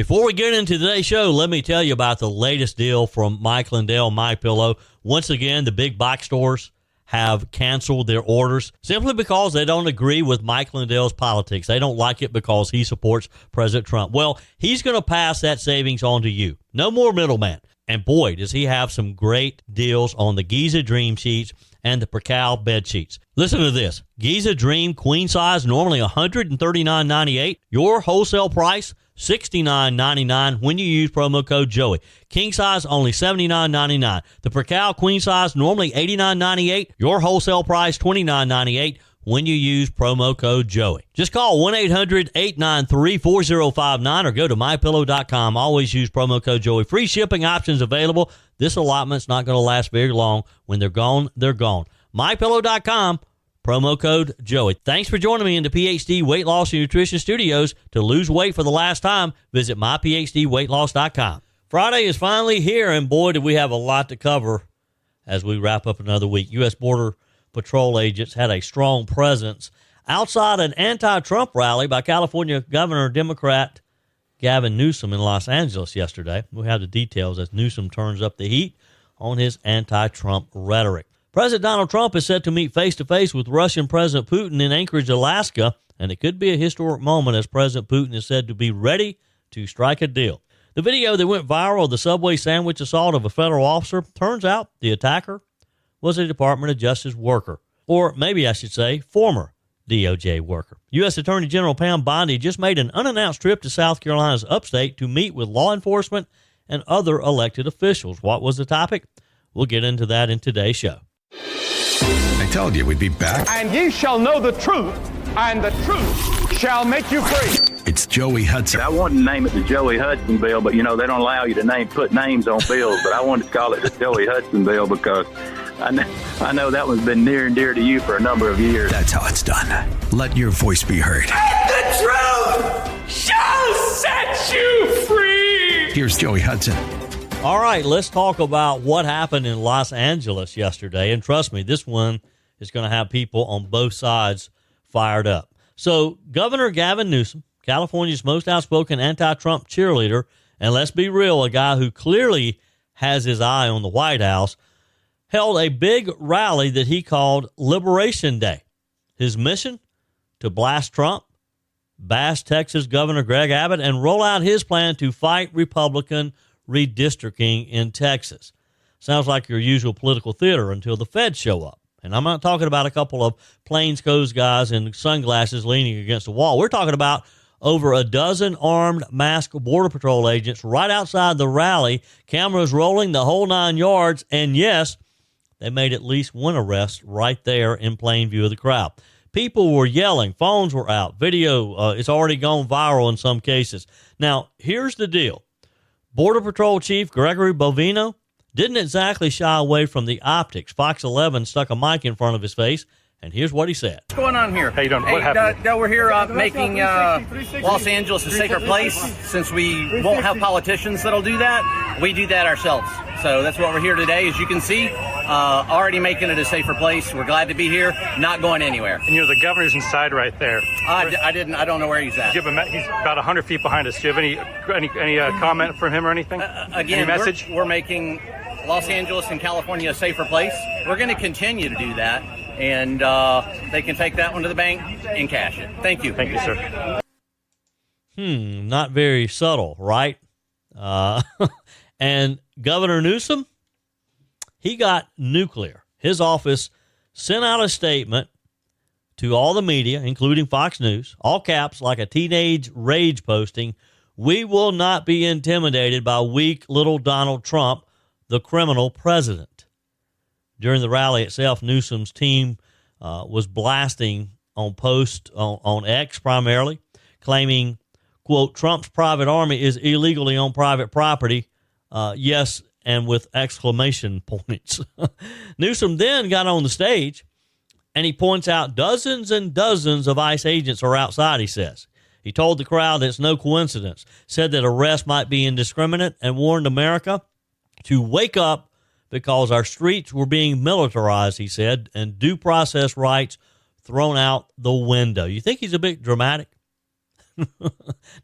Before we get into today's show, let me tell you about the latest deal from Mike Lindell, MyPillow. Once again, the big box stores have canceled their orders simply because they don't agree with Mike Lindell's politics. They don't like it because he supports President Trump. Well, he's going to pass that savings on to you. No more middleman. And boy, does he have some great deals on the Giza Dream sheets and the Percal bed sheets. Listen to this. Giza Dream queen size, normally $139.98. Your wholesale price, $69.99 when you use promo code Joey. King size, only $79.99. The Percal queen size, normally $89.98. Your wholesale price, $29.98 when you use promo code Joey. Just call 1-800-893-4059 or go to mypillow.com. Always use promo code Joey. Free shipping options available. This allotment's not going to last very long. When they're gone, they're gone. mypillow.com. Promo code Joey. Thanks for joining me in the PhD Weight Loss and Nutrition Studios. To lose weight for the last time, visit myphdweightloss.com. Friday is finally here, and boy, do we have a lot to cover as we wrap up another week. U.S. Border Patrol agents had a strong presence outside an anti-Trump rally by California Governor Democrat Gavin Newsom in Los Angeles yesterday. We'll have the details as Newsom turns up the heat on his anti-Trump rhetoric. President Donald Trump is set to meet face-to-face with Russian President Putin in Anchorage, Alaska, and it could be a historic moment as President Putin is said to be ready to strike a deal. The video that went viral of the Subway sandwich assault of a federal officer, turns out the attacker was a Department of Justice worker, or maybe I should say former DOJ worker. U.S. Attorney General Pam Bondi just made an unannounced trip to South Carolina's Upstate to meet with law enforcement and other elected officials. What was the topic? We'll get into that in today's show. I told you we'd be back. And ye shall know the truth, and the truth shall make you free. It's Joey Hudson. I wanted to name it the Joey Hudson bill, but, they don't allow you to put names on bills. But I wanted to call it the Joey Hudson bill because I know that one's been near and dear to you for a number of years. That's how it's done. Let your voice be heard. And the truth shall set you free. Here's Joey Hudson. All right, let's talk about what happened in Los Angeles yesterday. And trust me, this one is going to have people on both sides fired up. So Governor Gavin Newsom, California's most outspoken anti-Trump cheerleader, and let's be real, a guy who clearly has his eye on the White House, held a big rally that he called Liberation Day. His mission? To blast Trump, bash Texas Governor Greg Abbott, and roll out his plan to fight Republican redistricting in Texas. Sounds like your usual political theater until the feds show up. And I'm not talking about a couple of plainclothes guys in sunglasses leaning against a wall. We're talking about over a dozen armed, masked Border Patrol agents right outside the rally, cameras rolling the whole 9 yards, and yes, they made at least one arrest right there in plain view of the crowd. People were yelling, phones were out, video, it's already gone viral in some cases. Now, here's the deal. Border Patrol Chief Gregory Bovino didn't exactly shy away from the optics. Fox 11 stuck a mic in front of his face, and here's what he said. What's going on here? How you doing? What happened? We're here making Los Angeles a safer place. Since we won't have politicians that'll do that, we do that ourselves. So that's what we're here today. As you can see, already making it a safer place. We're glad to be here, not going anywhere. And the governor's inside right there. I don't know where he's at. He's about 100 feet behind us. Do you have any comment from him or anything? Again, any message? We're making Los Angeles and California a safer place. We're going to continue to do that, and they can take that one to the bank and cash it. Thank you. Thank you, sir. Not very subtle, right? And Governor Newsom, he got nuclear. His office sent out a statement to all the media, including Fox News, all caps like a teenage rage posting, "We will not be intimidated by weak little Donald Trump, the criminal president." During the rally itself, Newsom's team was blasting on posts on X primarily, claiming, quote, "Trump's private army is illegally on private property. Yes, and with exclamation points." Newsom then got on the stage, and he points out dozens and dozens of ICE agents are outside, he says. He told the crowd that it's no coincidence, said that arrests might be indiscriminate, and warned America to wake up because our streets were being militarized, he said, and due process rights thrown out the window. You think he's a bit dramatic?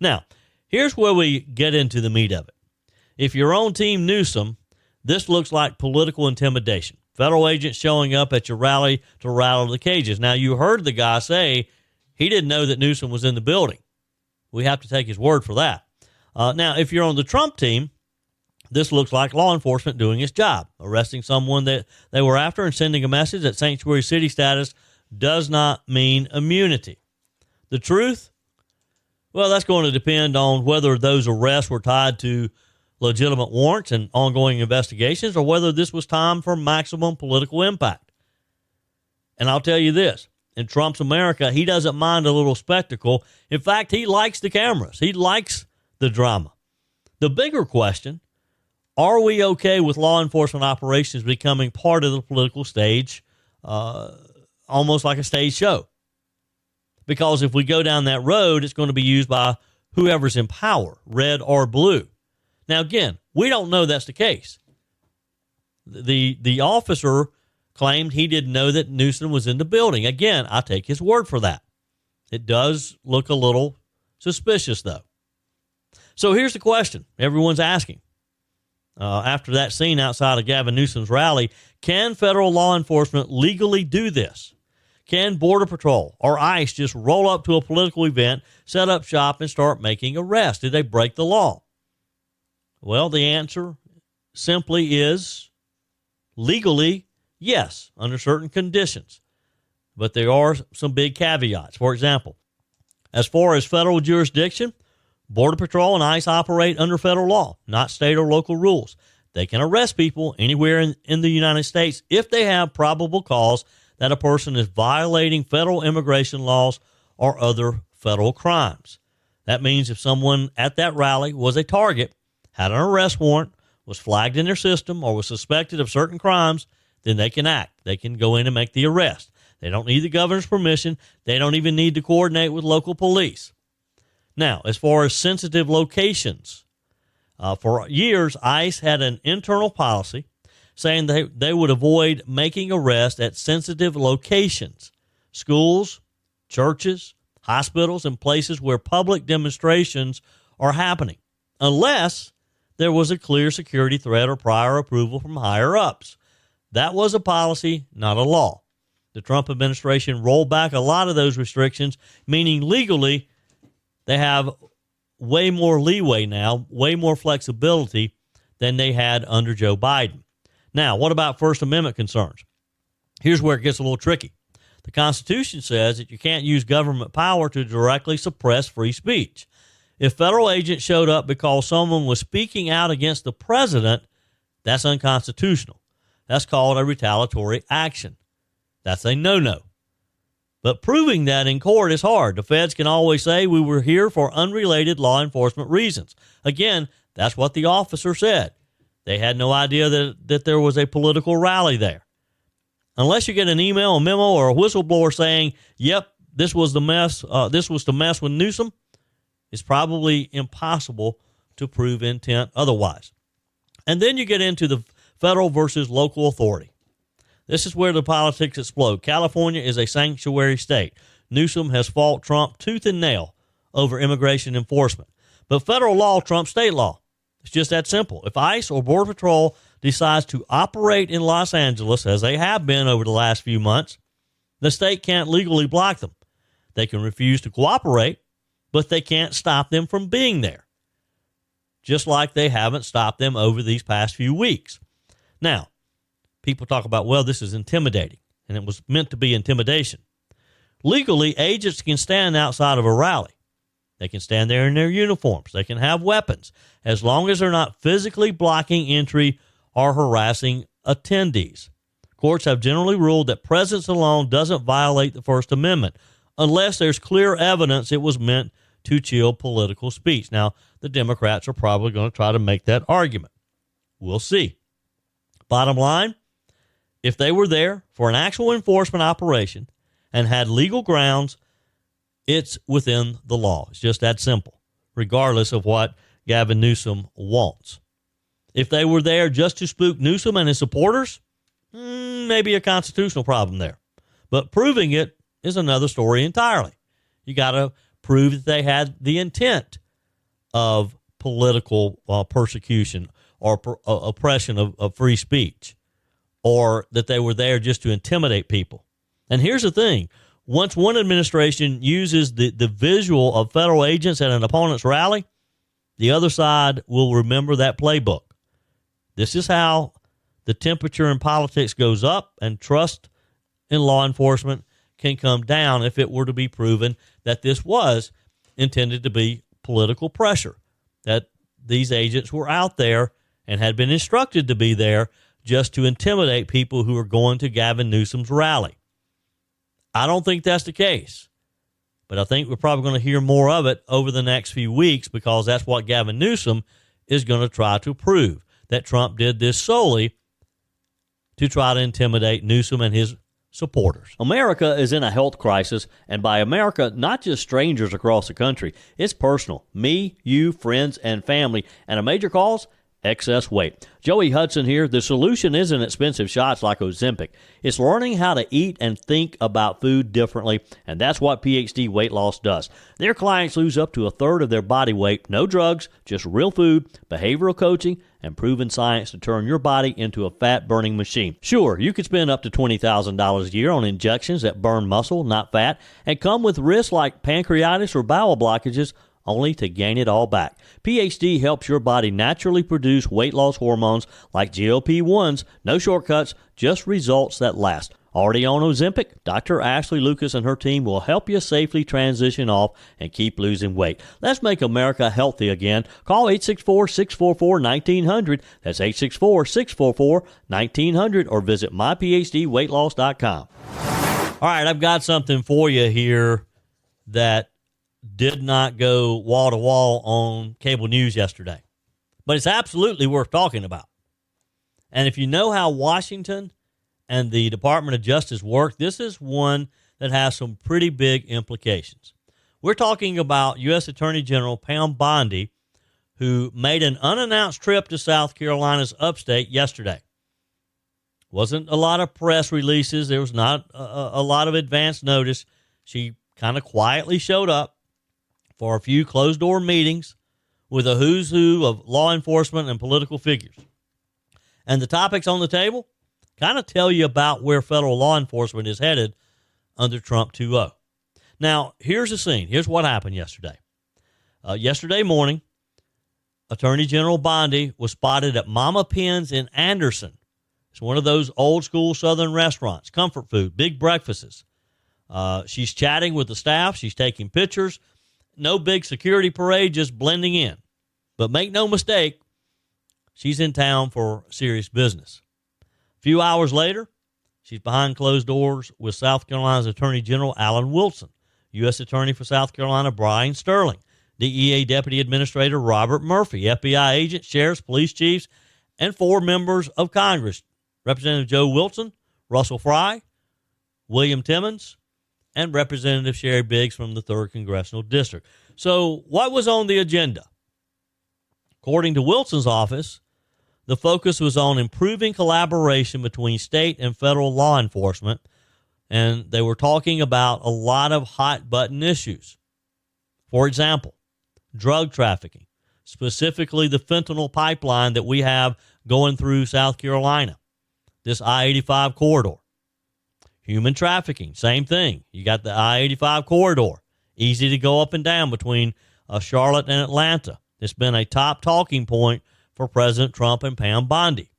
Now, Here's where we get into the meat of it. If you're on Team Newsom, this looks like political intimidation. Federal agents showing up at your rally to rattle the cages. Now, you heard the guy say he didn't know that Newsom was in the building. We have to take his word for that. Now, if you're on the Trump team, this looks like law enforcement doing its job, arresting someone that they were after and sending a message that sanctuary city status does not mean immunity. The truth? Well, that's going to depend on whether those arrests were tied to legitimate warrants and ongoing investigations, or whether this was time for maximum political impact. And I'll tell you this, in Trump's America, he doesn't mind a little spectacle. In fact, he likes the cameras. He likes the drama. The bigger question, are we okay with law enforcement operations becoming part of the political stage, almost like a stage show? Because if we go down that road, it's going to be used by whoever's in power, red or blue. Now, again, we don't know that's the case. The officer claimed he didn't know that Newsom was in the building. Again, I take his word for that. It does look a little suspicious, though. So here's the question everyone's asking. After that scene outside of Gavin Newsom's rally, can federal law enforcement legally do this? Can Border Patrol or ICE just roll up to a political event, set up shop, and start making arrests? Did they break the law? Well, the answer simply is legally, yes, under certain conditions. But there are some big caveats. For example, as far as federal jurisdiction, Border Patrol and ICE operate under federal law, not state or local rules. They can arrest people anywhere in the United States if they have probable cause that a person is violating federal immigration laws or other federal crimes. That means if someone at that rally was a target, had an arrest warrant, was flagged in their system, or was suspected of certain crimes, then they can act. They can go in and make the arrest. They don't need the governor's permission. They don't even need to coordinate with local police. Now, as far as sensitive locations, for years, ICE had an internal policy saying they would avoid making arrests at sensitive locations, schools, churches, hospitals, and places where public demonstrations are happening, unless there was a clear security threat or prior approval from higher ups. That was a policy, not a law. The Trump administration rolled back a lot of those restrictions, meaning legally they have way more leeway now, way more flexibility than they had under Joe Biden. Now, what about First Amendment concerns? Here's where it gets a little tricky. The Constitution says that you can't use government power to directly suppress free speech. If federal agents showed up because someone was speaking out against the president, that's unconstitutional. That's called a retaliatory action. That's a no-no. But proving that in court is hard. The feds can always say we were here for unrelated law enforcement reasons. Again, that's what the officer said. They had no idea that there was a political rally there. Unless you get an email, a memo, or a whistleblower saying, yep, this was the mess, this was to mess with Newsom, it's probably impossible to prove intent otherwise. And then you get into the federal versus local authority. This is where the politics explode. California is a sanctuary state. Newsom has fought Trump tooth and nail over immigration enforcement. But federal law trumps state law. It's just that simple. If ICE or Border Patrol decides to operate in Los Angeles, as they have been over the last few months, the state can't legally block them. They can refuse to cooperate, but they can't stop them from being there, just like they haven't stopped them over these past few weeks. Now, people talk about, well, this is intimidating, and it was meant to be intimidation. Legally, agents can stand outside of a rally. They can stand there in their uniforms. They can have weapons, as long as they're not physically blocking entry or harassing attendees. Courts have generally ruled that presence alone doesn't violate the First Amendment, unless there's clear evidence it was meant to chill political speech. Now, the Democrats are probably going to try to make that argument. We'll see. Bottom line, if they were there for an actual enforcement operation and had legal grounds, it's within the law. It's just that simple, regardless of what Gavin Newsom wants. If they were there just to spook Newsom and his supporters, maybe a constitutional problem there. But proving it is another story entirely. You got to prove that they had the intent of political persecution or oppression of free speech, or that they were there just to intimidate people. And here's the thing. Once one administration uses the visual of federal agents at an opponent's rally, the other side will remember that playbook. This is how the temperature in politics goes up, and trust in law enforcement can come down if it were to be proven that this was intended to be political pressure, that these agents were out there and had been instructed to be there just to intimidate people who are going to Gavin Newsom's rally. I don't think that's the case, but I think we're probably going to hear more of it over the next few weeks, because that's what Gavin Newsom is going to try to prove, that Trump did this solely to try to intimidate Newsom and his supporters. America is in a health crisis, and by America, not just strangers across the country. It's personal. Me, you, friends, and family. And a major cause? Excess weight. Joey Hudson here. The solution isn't expensive shots like Ozempic. It's learning how to eat and think about food differently, and that's what PhD Weight Loss does. Their clients lose up to a third of their body weight, no drugs, just real food, behavioral coaching, and proven science to turn your body into a fat-burning machine. Sure, you could spend up to $20,000 a year on injections that burn muscle, not fat, and come with risks like pancreatitis or bowel blockages, only to gain it all back. PhD helps your body naturally produce weight loss hormones like GLP-1s. No shortcuts, just results that last. Already on Ozempic? Dr. Ashley Lucas and her team will help you safely transition off and keep losing weight. Let's make America healthy again. Call 864-644-1900. That's 864-644-1900, or visit myphdweightloss.com. All right, I've got something for you here that did not go wall to wall on cable news yesterday, but it's absolutely worth talking about. And if you know how Washington and the Department of Justice work, this is one that has some pretty big implications. We're talking about U.S. Attorney General Pam Bondi, who made an unannounced trip to South Carolina's Upstate yesterday. Wasn't a lot of press releases. There was not a lot of advance notice. She kind of quietly showed up for a few closed-door meetings with a who's who of law enforcement and political figures. And the topics on the table kind of tell you about where federal law enforcement is headed under Trump 2.0. Now, here's the scene. Here's what happened yesterday. Yesterday morning, Attorney General Bondi was spotted at Mama Penn's in Anderson. It's one of those old-school Southern restaurants, comfort food, big breakfasts. She's chatting with the staff. She's taking pictures. No big security parade, just blending in. But make no mistake, she's in town for serious business. A few hours later, she's behind closed doors with South Carolina's Attorney General Alan Wilson, U.S. Attorney for South Carolina Brian Sterling, DEA Deputy Administrator Robert Murphy, FBI agents, sheriffs, police chiefs, and 4 members of Congress, Representative Joe Wilson, Russell Fry, William Timmons, and Representative Sherry Biggs from the 3rd Congressional District. So what was on the agenda? According to Wilson's office, the focus was on improving collaboration between state and federal law enforcement, and they were talking about a lot of hot-button issues. For example, drug trafficking, specifically the fentanyl pipeline that we have going through South Carolina, this I-85 corridor. Human trafficking, same thing. You got the I-85 corridor, easy to go up and down between Charlotte and Atlanta. It's been a top talking point for President Trump and Pam Bondi.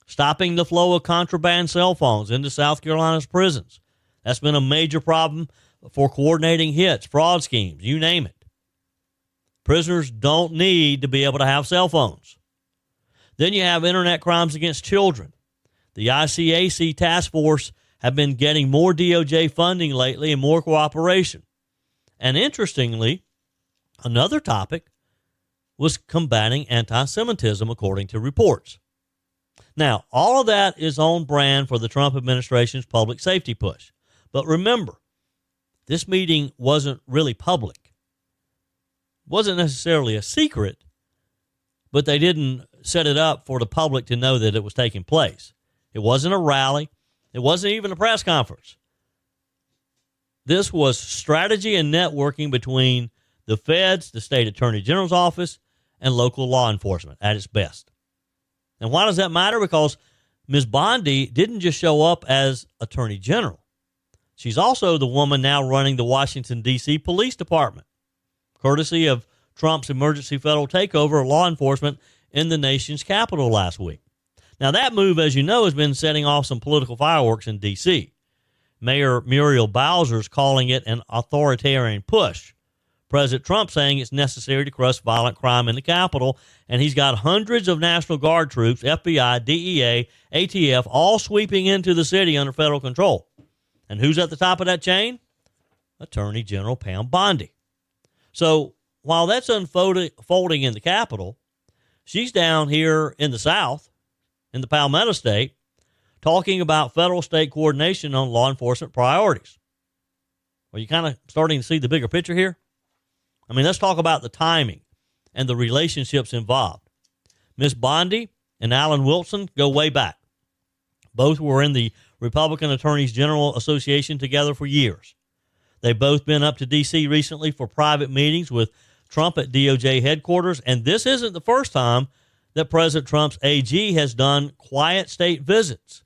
Stopping the flow of contraband cell phones into South Carolina's prisons. That's been a major problem for coordinating hits, fraud schemes, you name it. Prisoners don't need to be able to have cell phones. Then you have internet crimes against children. The ICAC task force have been getting more DOJ funding lately and more cooperation. And interestingly, another topic was combating anti-Semitism, according to reports. Now, all of that is on brand for the Trump administration's public safety push. But remember, this meeting wasn't really public. It wasn't necessarily a secret, but they didn't set it up for the public to know that it was taking place. It wasn't a rally. It wasn't even a press conference. This was strategy and networking between the feds, the state attorney general's office, and local law enforcement at its best. And why does that matter? Because Ms. Bondi didn't just show up as attorney general. She's also the woman now running the Washington, D.C. Police Department, courtesy of Trump's emergency federal takeover of law enforcement in the nation's capital last week. Now, that move, as you know, has been setting off some political fireworks in D.C. Mayor Muriel Bowser's calling it an authoritarian push. President Trump saying it's necessary to crush violent crime in the Capitol, and he's got hundreds of National Guard troops, FBI, DEA, ATF, all sweeping into the city under federal control. And who's at the top of that chain? Attorney General Pam Bondi. So while that's unfolding in the Capitol, she's down here in the South, in the Palmetto State, talking about federal-state coordination on law enforcement priorities. Are you kind of starting to see the bigger picture here? I mean, let's talk about the timing and the relationships involved. Ms. Bondi and Alan Wilson go way back. Both were in the Republican Attorneys General Association together for years. They've both been up to D.C. recently for private meetings with Trump at DOJ headquarters, and this isn't the first time that President Trump's AG has done quiet state visits.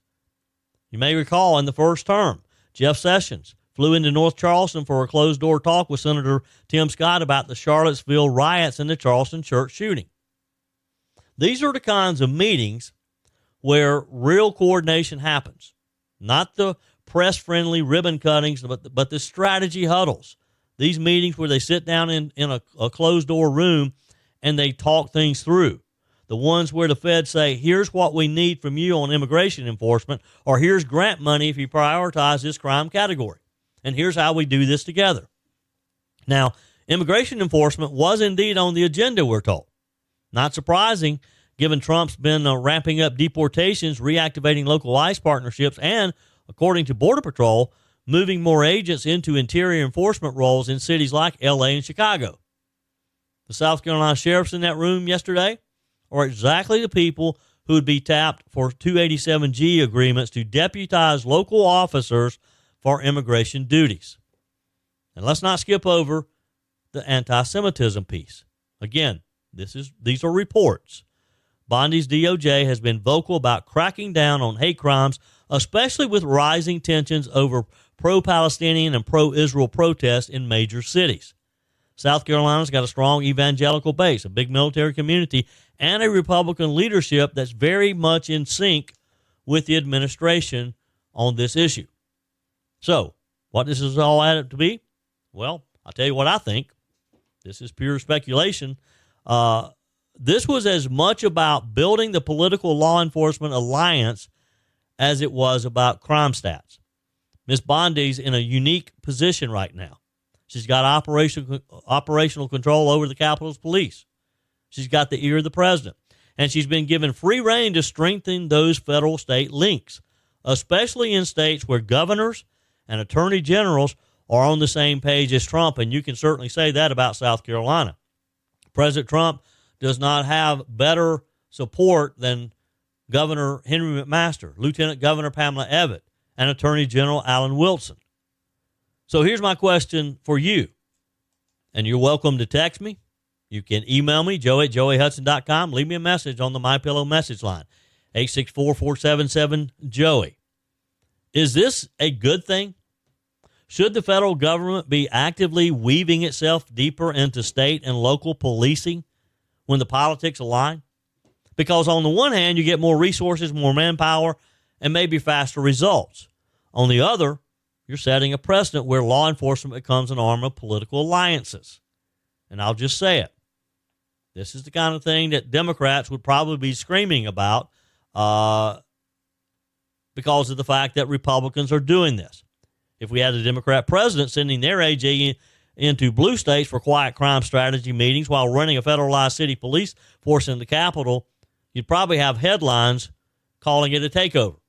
You may recall in the first term, Jeff Sessions flew into North Charleston for a closed-door talk with Senator Tim Scott about the Charlottesville riots and the Charleston church shooting. These are the kinds of meetings where real coordination happens, not the press-friendly ribbon cuttings, but the strategy huddles. These meetings where they sit down in a closed-door room and they talk things through. The ones where the feds say, here's what we need from you on immigration enforcement, or here's grant money if you prioritize this crime category. And here's how we do this together. Now, immigration enforcement was indeed on the agenda, we're told. Not surprising, given Trump's been ramping up deportations, reactivating local ICE partnerships, and, according to Border Patrol, moving more agents into interior enforcement roles in cities like L.A. and Chicago. The South Carolina sheriffs in that room yesterday are exactly the people who would be tapped for 287G agreements to deputize local officers for immigration duties. And let's not skip over the anti-Semitism piece. Again, these are reports. Bondi's DOJ has been vocal about cracking down on hate crimes, especially with rising tensions over pro-Palestinian and pro-Israel protests in major cities. South Carolina's got a strong evangelical base, a big military community, and a Republican leadership that's very much in sync with the administration on this issue. So, what this is all added up to be? Well, I'll tell you what I think. This is pure speculation. This was as much about building the political law enforcement alliance as it was about crime stats. Ms. Bondi's in a unique position right now. She's got operational control over the Capitol's police. She's got the ear of the president. And she's been given free rein to strengthen those federal-state links, especially in states where governors and attorney generals are on the same page as Trump, and you can certainly say that about South Carolina. President Trump does not have better support than Governor Henry McMaster, Lieutenant Governor Pamela Abbott, and Attorney General Alan Wilson. So here's my question for you, and you're welcome to text me. You can email me, joe@joeyhudson.com. Leave me a message on the MyPillow message line, 864-477-JOEY. Is this a good thing? Should the federal government be actively weaving itself deeper into state and local policing when the politics align? Because on the one hand, you get more resources, more manpower, and maybe faster results. On the other, you're setting a precedent where law enforcement becomes an arm of political alliances. And I'll just say it. This is the kind of thing that Democrats would probably be screaming about because of the fact that Republicans are doing this. If we had a Democrat president sending their AG into blue states for quiet crime strategy meetings while running a federalized city police force in the Capitol, you'd probably have headlines calling it a takeover.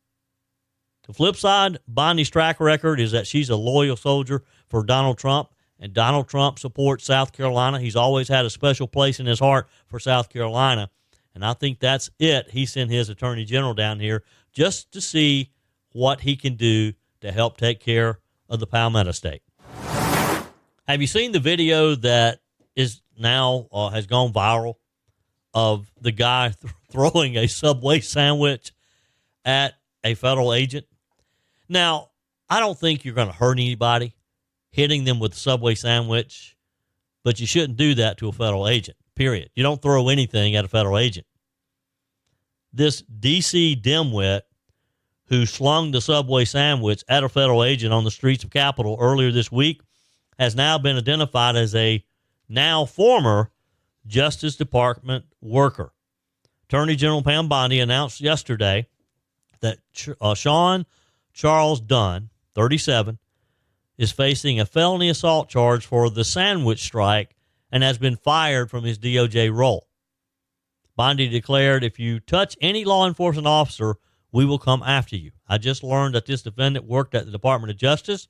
The flip side, Bondi's track record is that she's a loyal soldier for Donald Trump, and Donald Trump supports South Carolina. He's always had a special place in his heart for South Carolina, and I think that's it. He sent his attorney general down here just to see what he can do to help take care of the Palmetto State. Have you seen the video that is now has gone viral of the guy throwing a Subway sandwich at a federal agent. Now, I don't think you're going to hurt anybody hitting them with a Subway sandwich, but you shouldn't do that to a federal agent, period. You don't throw anything at a federal agent. This D.C. dimwit who slung the Subway sandwich at a federal agent on the streets of Capitol earlier this week has now been identified as a now former Justice Department worker. Attorney General Pam Bondi announced yesterday that Sean Charles Dunn, 37, is facing a felony assault charge for the sandwich strike and has been fired from his DOJ role. Bondi declared, "If you touch any law enforcement officer, we will come after you. I just learned that this defendant worked at the Department of Justice.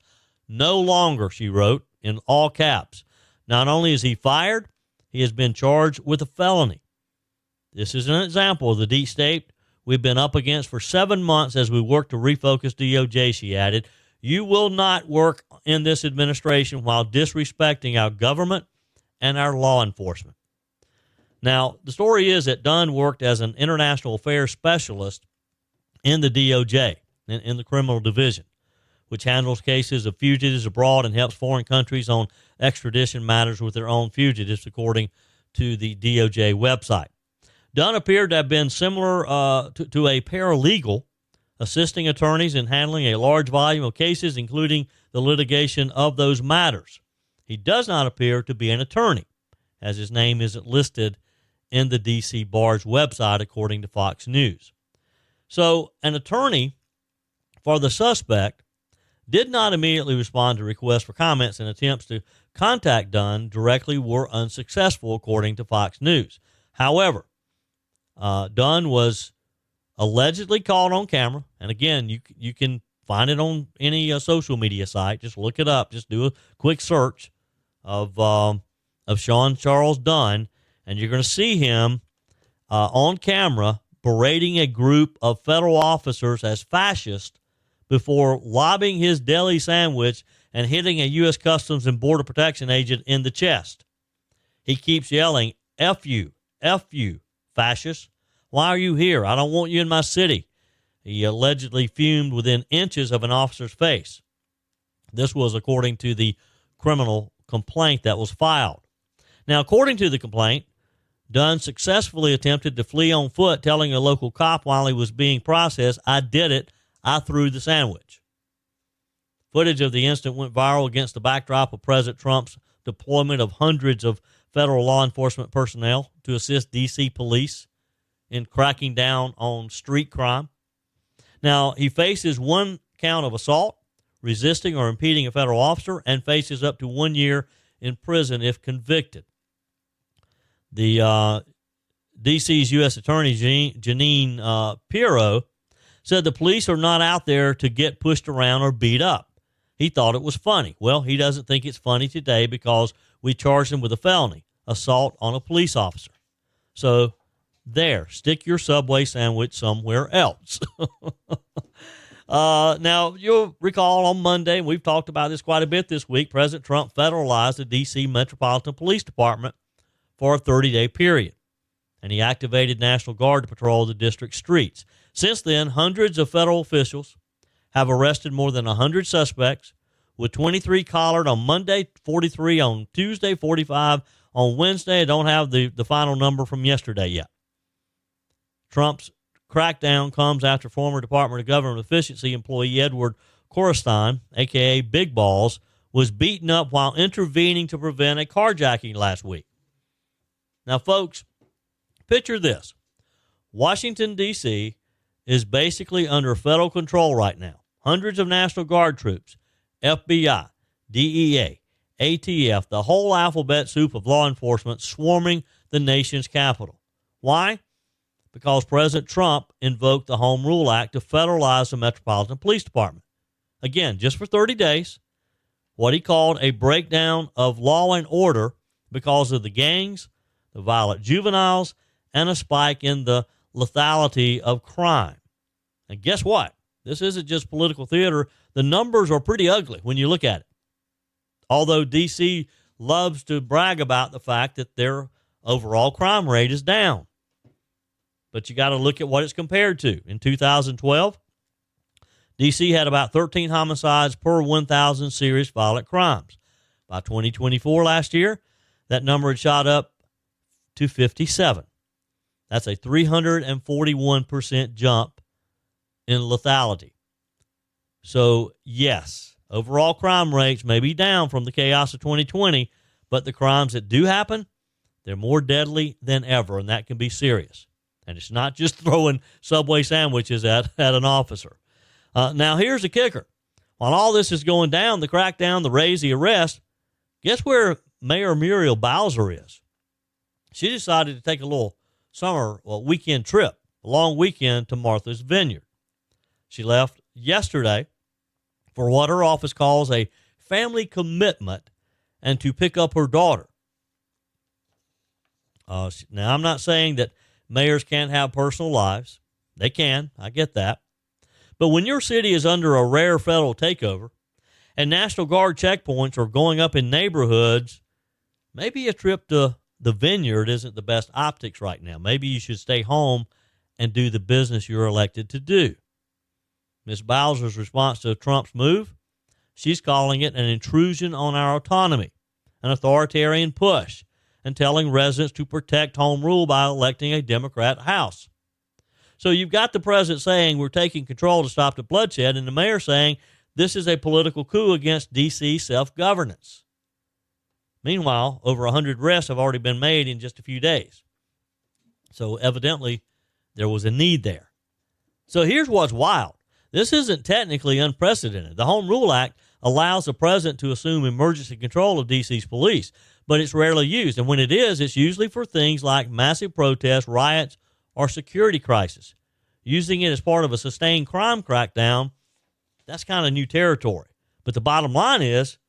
No longer," she wrote in all caps. "Not only is he fired, he has been charged with a felony. This is an example of the deep state we've been up against for 7 months as we work to refocus DOJ," she added. "You will not work in this administration while disrespecting our government and our law enforcement." Now, the story is that Dunn worked as an international affairs specialist in the DOJ, in the criminal division, which handles cases of fugitives abroad and helps foreign countries on extradition matters with their own fugitives, according to the DOJ website. Dunn appeared to have been similar to a paralegal, assisting attorneys in handling a large volume of cases, including the litigation of those matters. He does not appear to be an attorney, as his name isn't listed in the D.C. Bar's website, according to Fox News. So an attorney for the suspect did not immediately respond to requests for comments, and attempts to contact Dunn directly were unsuccessful, according to Fox News. However, Dunn was allegedly caught on camera, and again, you can find it on any social media site. Just look it up. Just do a quick search of Sean Charles Dunn, and you're going to see him on camera berating a group of federal officers as fascist before lobbing his deli sandwich and hitting a U.S. Customs and Border Protection agent in the chest. He keeps yelling, F you, fascist. Why are you here? I don't want you in my city." He allegedly fumed within inches of an officer's face. This was according to the criminal complaint that was filed. Now, according to the complaint, Dunn successfully attempted to flee on foot, telling a local cop while he was being processed, "I did it. I threw the sandwich." Footage of the incident went viral against the backdrop of President Trump's deployment of hundreds of federal law enforcement personnel to assist D.C. police in cracking down on street crime. Now, he faces 1 count of assault, resisting or impeding a federal officer, and faces up to 1 year in prison if convicted. The D.C.'s U.S. Attorney, Janine Pirro, said the police are not out there to get pushed around or beat up. He thought it was funny. Well, he doesn't think it's funny today because we charged him with a felony, assault on a police officer. So there, stick your Subway sandwich somewhere else. Now, you'll recall on Monday, and we've talked about this quite a bit this week, President Trump federalized the D.C. Metropolitan Police Department for a 30-day period, and he activated National Guard to patrol the district streets. Since then, hundreds of federal officials have arrested more than 100 suspects, with 23 collared on Monday, 43 on Tuesday, 45 on Wednesday. I don't have the final number from yesterday yet. Trump's crackdown comes after former Department of Government Efficiency employee Edward Coristan, a.k.a. Big Balls, was beaten up while intervening to prevent a carjacking last week. Now, folks, picture this. Washington, D.C. is basically under federal control right now. Hundreds of National Guard troops, FBI, DEA, ATF, the whole alphabet soup of law enforcement swarming the nation's capital. Why? Because President Trump invoked the Home Rule Act to federalize the Metropolitan Police Department. Again, just for 30 days, what he called a breakdown of law and order because of the gangs, the violent juveniles, and a spike in the lethality of crime. And guess what? This isn't just political theater. The numbers are pretty ugly when you look at it. Although D.C. loves to brag about the fact that their overall crime rate is down. But you got to look at what it's compared to. In 2012, D.C. had about 13 homicides per 1,000 serious violent crimes. By 2024 last year, that number had shot up to 57. That's a 341% jump in lethality. So, yes, overall crime rates may be down from the chaos of 2020, but the crimes that do happen, they're more deadly than ever, and that can be serious. And it's not just throwing Subway sandwiches at an officer. Now, here's the kicker. While all this is going down, the crackdown, the raise, the arrest, guess where Mayor Muriel Bowser is? She decided to take a little weekend trip, a long weekend to Martha's Vineyard. She left yesterday for what her office calls a family commitment and to pick up her daughter. Now, I'm not saying that mayors can't have personal lives. They can. I get that. But when your city is under a rare federal takeover and National Guard checkpoints are going up in neighborhoods, maybe a trip to the vineyard isn't the best optics right now. Maybe you should stay home and do the business you're elected to do. Ms. Bowser's response to Trump's move, she's calling it an intrusion on our autonomy, an authoritarian push, and telling residents to protect home rule by electing a Democrat House. So you've got the president saying we're taking control to stop the bloodshed, and the mayor saying this is a political coup against D.C. self-governance. Meanwhile, over 100 arrests have already been made in just a few days. So evidently, there was a need there. So here's what's wild. This isn't technically unprecedented. The Home Rule Act allows the president to assume emergency control of D.C.'s police, but it's rarely used. And when it is, it's usually for things like massive protests, riots, or security crisis. Using it as part of a sustained crime crackdown, that's kind of new territory. But the bottom line is,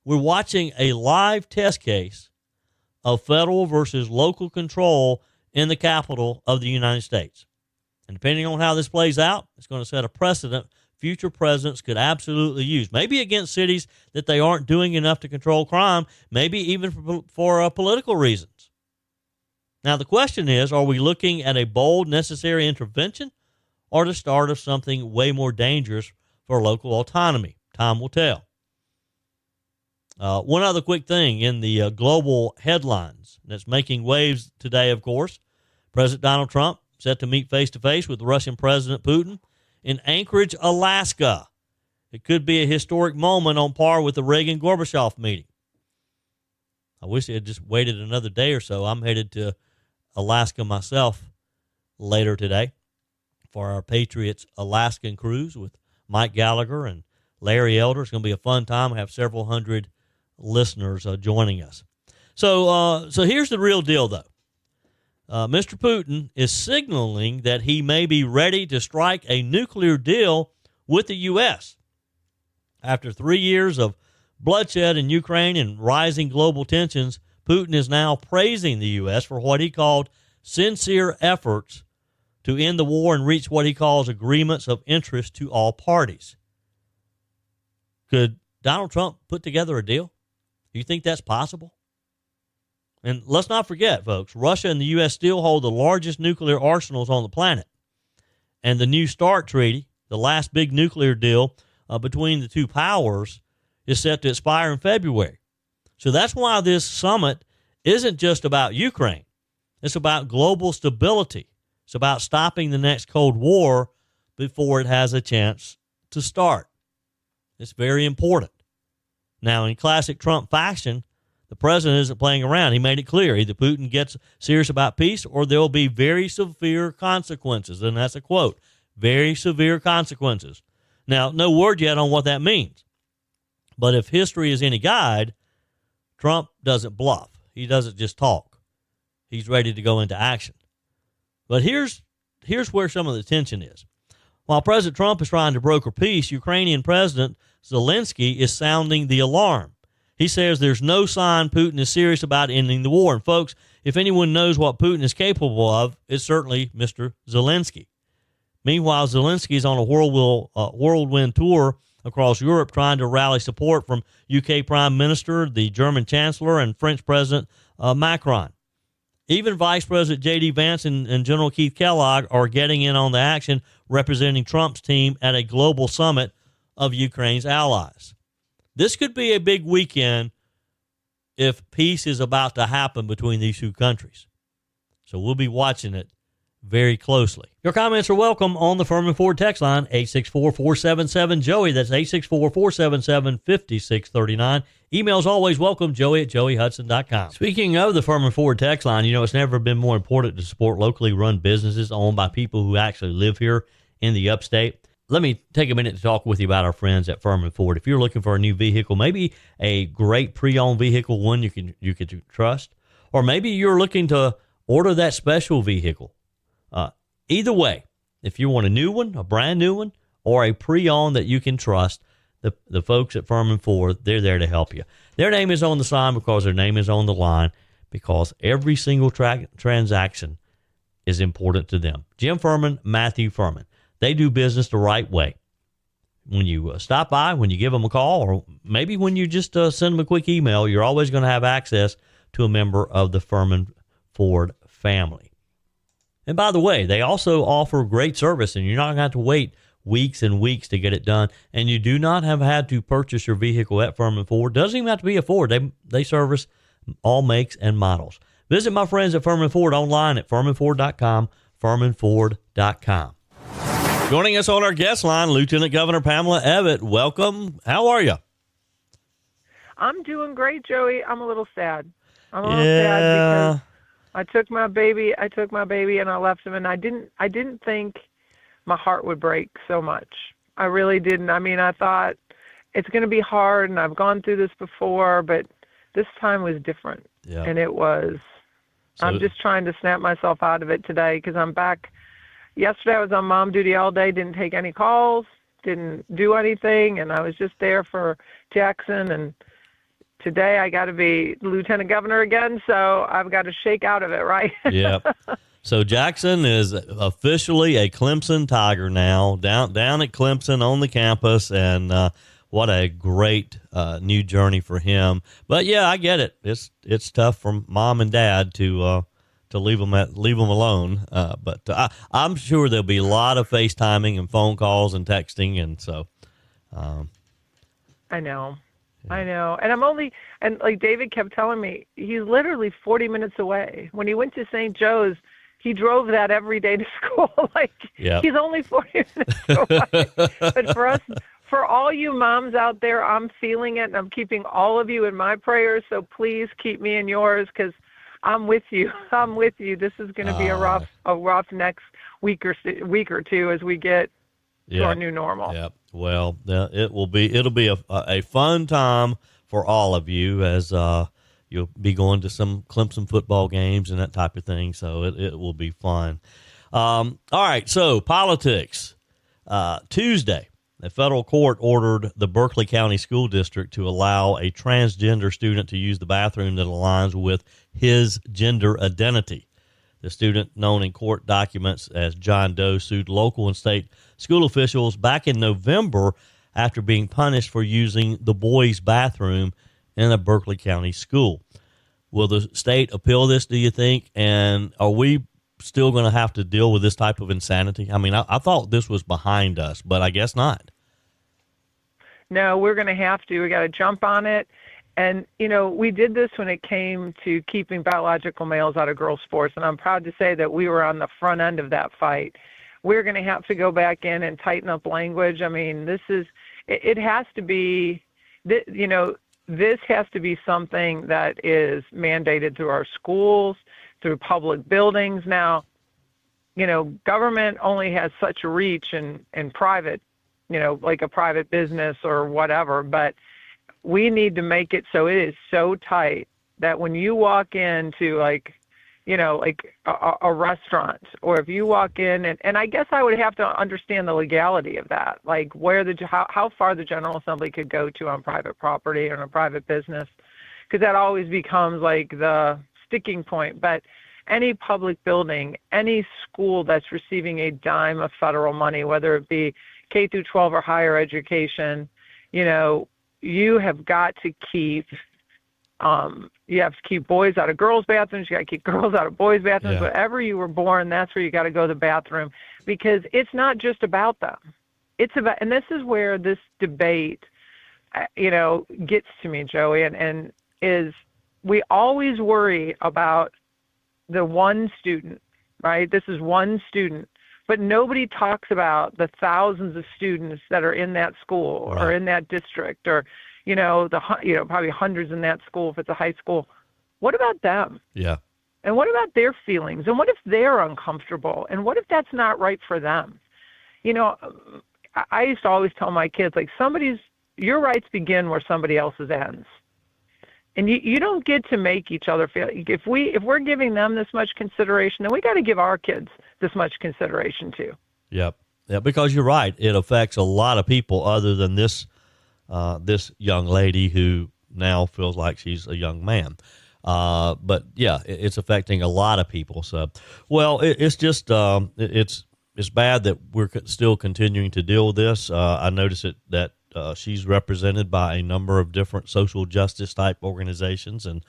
we're watching a live test case of federal versus local control in the capital of the United States. And depending on how this plays out, it's going to set a precedent future presidents could absolutely use, maybe against cities that they aren't doing enough to control crime, maybe even for political reasons. Now, the question is, are we looking at a bold, necessary intervention or the start of something way more dangerous for local autonomy? Time will tell. One other quick thing in the global headlines that's making waves today, of course, President Donald Trump set to meet face-to-face with Russian President Putin in Anchorage, Alaska. It could be a historic moment on par with the Reagan-Gorbachev meeting. I wish they had just waited another day or so. I'm headed to Alaska myself later today for our Patriots Alaskan cruise with Mike Gallagher and Larry Elder. It's going to be a fun time. I have several hundred listeners joining us. So here's the real deal, though. Mr. Putin is signaling that he may be ready to strike a nuclear deal with the U.S. After 3 years of bloodshed in Ukraine and rising global tensions, Putin is now praising the U.S. for what he called sincere efforts to end the war and reach what he calls agreements of interest to all parties. Could Donald Trump put together a deal? Do you think that's possible? And let's not forget, folks, Russia and the U.S. still hold the largest nuclear arsenals on the planet. And the New START Treaty, the last big nuclear deal between the two powers, is set to expire in February. So that's why this summit isn't just about Ukraine. It's about global stability. It's about stopping the next Cold War before it has a chance to start. It's very important. Now, in classic Trump fashion, the president isn't playing around. He made it clear. Either Putin gets serious about peace or there will be very severe consequences. And that's a quote. Very severe consequences. Now, no word yet on what that means. But if history is any guide, Trump doesn't bluff. He doesn't just talk. He's ready to go into action. But here's where some of the tension is. While President Trump is trying to broker peace, Ukrainian President Zelensky is sounding the alarm. He says there's no sign Putin is serious about ending the war. And folks, if anyone knows what Putin is capable of, it's certainly Mr. Zelensky. Meanwhile, Zelensky is on a whirlwind tour across Europe trying to rally support from UK Prime Minister, the German Chancellor, and French President Macron. Even Vice President J.D. Vance and General Keith Kellogg are getting in on the action, representing Trump's team at a global summit of Ukraine's allies. This could be a big weekend if peace is about to happen between these two countries. So we'll be watching it very closely. Your comments are welcome on the Furman Ford text line, 864-477-JOEY. That's 864-477-5639. Emails always welcome, joey@joeyhudson.com. Speaking of the Furman Ford text line, it's never been more important to support locally run businesses owned by people who actually live here in the Upstate. Let me take a minute to talk with you about our friends at Furman Ford. If you're looking for a new vehicle, maybe a great pre-owned vehicle, one you can trust, or maybe you're looking to order that special vehicle. Either way, if you want a new one, a brand new one, or a pre-owned that you can trust, the folks at Furman Ford, they're there to help you. Their name is on the sign because their name is on the line, because every single transaction is important to them. Jim Furman, Matthew Furman. They do business the right way. When you stop by, when you give them a call, or maybe when you just send them a quick email, you're always going to have access to a member of the Furman Ford family. And by the way, they also offer great service, and you're not going to have to wait weeks and weeks to get it done. And you do not have had to purchase your vehicle at Furman Ford. Doesn't even have to be a Ford. They service all makes and models. Visit my friends at Furman Ford online at furmanford.com, furmanford.com. Joining us on our guest line, Lieutenant Governor Pamela Abbott. Welcome. How are you? I'm doing great, Joey. I'm a little sad. I'm a little sad because I took my baby and I left him, and I didn't think my heart would break so much. I really didn't. I mean, I thought it's going to be hard, and I've gone through this before, but this time was different. Yeah. And it was. I'm just trying to snap myself out of it today because I'm back. Yesterday I was on mom duty all day, didn't take any calls, didn't do anything, and I was just there for Jackson, and today I got to be lieutenant governor again, so I've got to shake out of it, right? Yep. So Jackson is officially a Clemson Tiger now, down at Clemson on the campus, and what a great new journey for him. But yeah, I get it. It's tough for mom and dad to leave them alone. But I'm sure there'll be a lot of FaceTiming and phone calls and texting, and so. I know. And like David kept telling me, he's literally 40 minutes away. When he went to St. Joe's, he drove that every day to school. He's only 40 minutes away. But for all you moms out there, I'm feeling it, and I'm keeping all of you in my prayers. So please keep me in yours, because I'm with you. This is going to be a rough next week or two as we get to our new normal. Yeah. Well, it'll be a fun time for all of you, as you'll be going to some Clemson football games and that type of thing. So it will be fun. All right. So politics. Tuesday, a federal court ordered the Berkeley County School District to allow a transgender student to use the bathroom that aligns with his gender identity. The student, known in court documents as John Doe, sued local and state school officials back in November after being punished for using the boys' bathroom in a Berkeley County school. Will the state appeal this, do you think? And are we still going to have to deal with this type of insanity? I mean, I thought this was behind us, but I guess not. No, we're going to have to. We got to jump on it. And, we did this when it came to keeping biological males out of girls' sports, and I'm proud to say that we were on the front end of that fight. We're going to have to go back in and tighten up language. I mean, it has to be, this has to be something that is mandated through our schools, through public buildings. Now, government only has such a reach in private, like a private business or whatever, but we need to make it so it is so tight that when you walk into a restaurant, or if you walk in, and I guess I would have to understand the legality of that, like how far the General Assembly could go to on private property or on a private business, because that always becomes like the sticking point. But any public building, any school that's receiving a dime of federal money, whether it be K through 12 or higher education, you have got to keep boys out of girls' bathrooms. You got to keep girls out of boys' bathrooms. Yeah. Wherever you were born, that's where you got to go to the bathroom, because it's not just about them. It's about, and this is where this debate, gets to me, Joey, and is we always worry about the one student, right? This is one student, but nobody talks about the thousands of students that are in that school or in that district, or probably hundreds in that school if it's a high school. What about them? Yeah. And what about their feelings? And what if they're uncomfortable? And what if that's not right for them? I used to always tell my kids, like, your rights begin where somebody else's ends. And you don't get to make each other feel, if we're giving them this much consideration, then we got to give our kids this much consideration too. Yep. Yeah, because you're right. It affects a lot of people other than this young lady who now feels like she's a young man. But yeah, it's affecting a lot of people. So, well, it's just, it's bad that we're still continuing to deal with this. I noticed that she's represented by a number of different social justice type organizations, and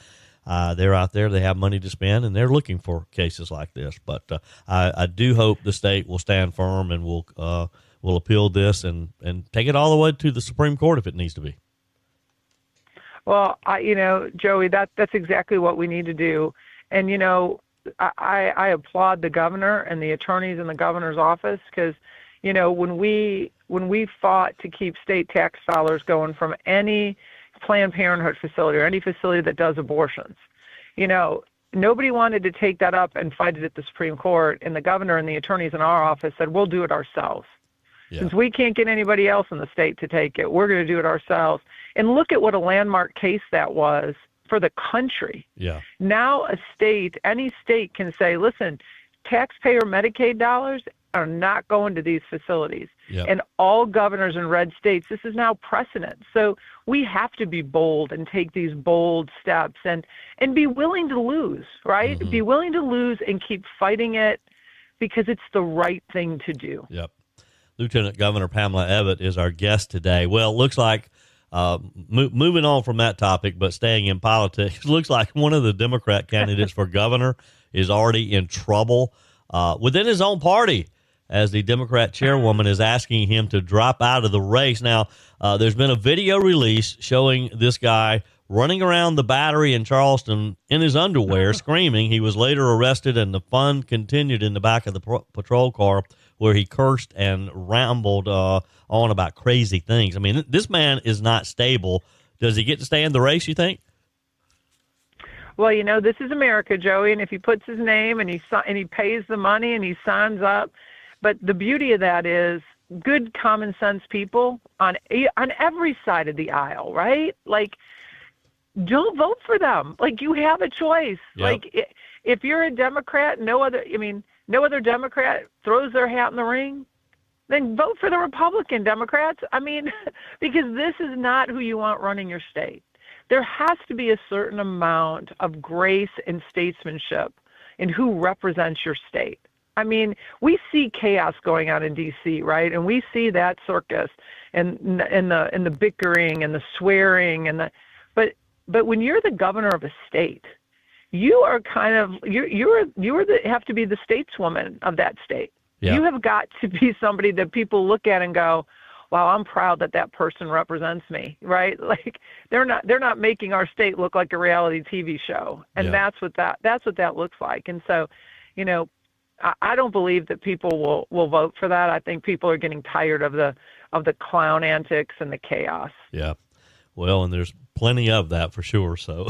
they're out there. They have money to spend, and they're looking for cases like this. But I do hope the state will stand firm and will appeal this and take it all the way to the Supreme Court if it needs to be. Well, Joey, that's exactly what we need to do. And, I applaud the governor and the attorneys in the governor's office, because, when we fought to keep state tax dollars going from any Planned Parenthood facility or any facility that does abortions, nobody wanted to take that up and fight it at the Supreme Court. And the governor and the attorneys in our office said, we'll do it ourselves. Yeah. Since we can't get anybody else in the state to take it, we're going to do it ourselves. And look at what a landmark case that was for the country. Yeah. Now any state can say, listen, taxpayer Medicaid dollars are not going to these facilities. Yep. And all governors in red states, this is now precedent. So we have to be bold and take these bold steps and be willing to lose, right? Mm-hmm. Be willing to lose and keep fighting it, because it's the right thing to do. Yep. Lieutenant Governor Pamela Abbott is our guest today. Well, it looks like moving on from that topic, but staying in politics, it looks like one of the Democrat candidates for governor is already in trouble within his own party, as the Democrat chairwoman is asking him to drop out of the race. Now, there's been a video release showing this guy running around the Battery in Charleston in his underwear, screaming. He was later arrested, and the fun continued in the back of the patrol car, where he cursed and rambled on about crazy things. I mean, this man is not stable. Does he get to stay in the race, you think? Well, this is America, Joey, and if he puts his name and he pays the money and he signs up, but the beauty of that is good common sense people on every side of the aisle, right? Like, don't vote for them. Like, you have a choice. Yep. Like, if you're a Democrat, no other Democrat throws their hat in the ring, then vote for the Republican Democrats. I mean, because this is not who you want running your state. There has to be a certain amount of grace and statesmanship in who represents your state. I mean, we see chaos going on in D.C., right? And we see that circus and the bickering and the swearing but when you're the governor of a state, you are kind of have to be the stateswoman of that state. Yeah. You have got to be somebody that people look at and go, wow, I'm proud that person represents me, right? Like, they're not making our state look like a reality TV show. And that's what that looks like. And so, I don't believe that people will vote for that. I think people are getting tired of the clown antics and the chaos. Yeah. Well, and there's plenty of that for sure. So,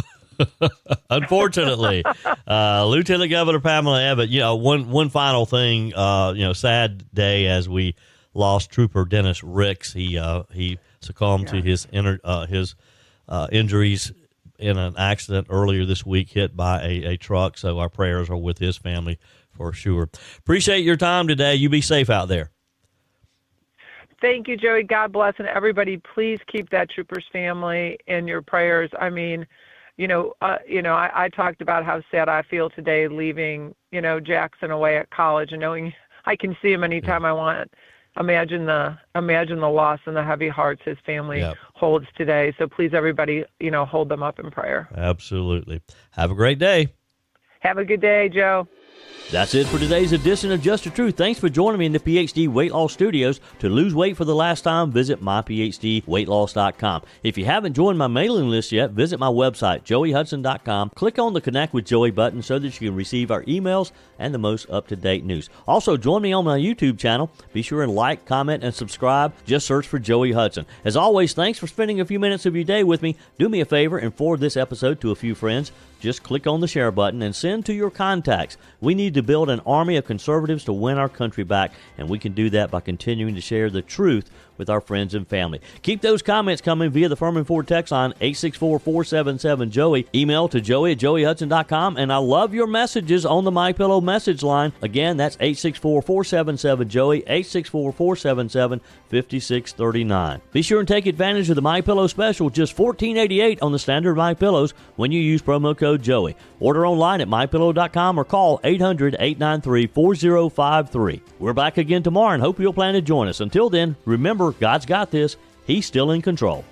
unfortunately, Lieutenant Governor Pamela Abbott, one final thing, sad day as we lost Trooper Dennis Ricks. He succumbed to his injuries in an accident earlier this week, hit by a truck. So our prayers are with his family for sure. Appreciate your time today. You be safe out there. Thank you, Joey. God bless. And everybody, please keep that trooper's family in your prayers. I mean, I talked about how sad I feel today leaving, Jackson away at college and knowing I can see him anytime I want. imagine the loss and the heavy hearts his family holds today. So please, everybody, hold them up in prayer. Absolutely. Have a great day. Have a good day, Joe. That's it for today's edition of Just the Truth. Thanks for joining me in the PhD Weight Loss Studios. To lose weight for the last time, visit myphdweightloss.com. If you haven't joined my mailing list yet, visit my website, joeyhudson.com. Click on the Connect with Joey button so that you can receive our emails and the most up-to-date news. Also, join me on my YouTube channel. Be sure and like, comment, and subscribe. Just search for Joey Hudson. As always, thanks for spending a few minutes of your day with me. Do me a favor and forward this episode to a few friends. Just click on the share button and send to your contacts. We need to build an army of conservatives to win our country back, and we can do that by continuing to share the truth with our friends and family. Keep those comments coming via the Furman Ford text line, 864-477-JOEY. Email to joey@joeyhudson.com, and I love your messages on the MyPillow message line. Again, that's 864-477-JOEY, 864-477-5639. Be sure and take advantage of the MyPillow special, just $14.88 on the standard MyPillows when you use promo code Joey. Order online at mypillow.com or call 800-893-4053. We're back again tomorrow and hope you'll plan to join us. Until then, remember, God's got this. He's still in control.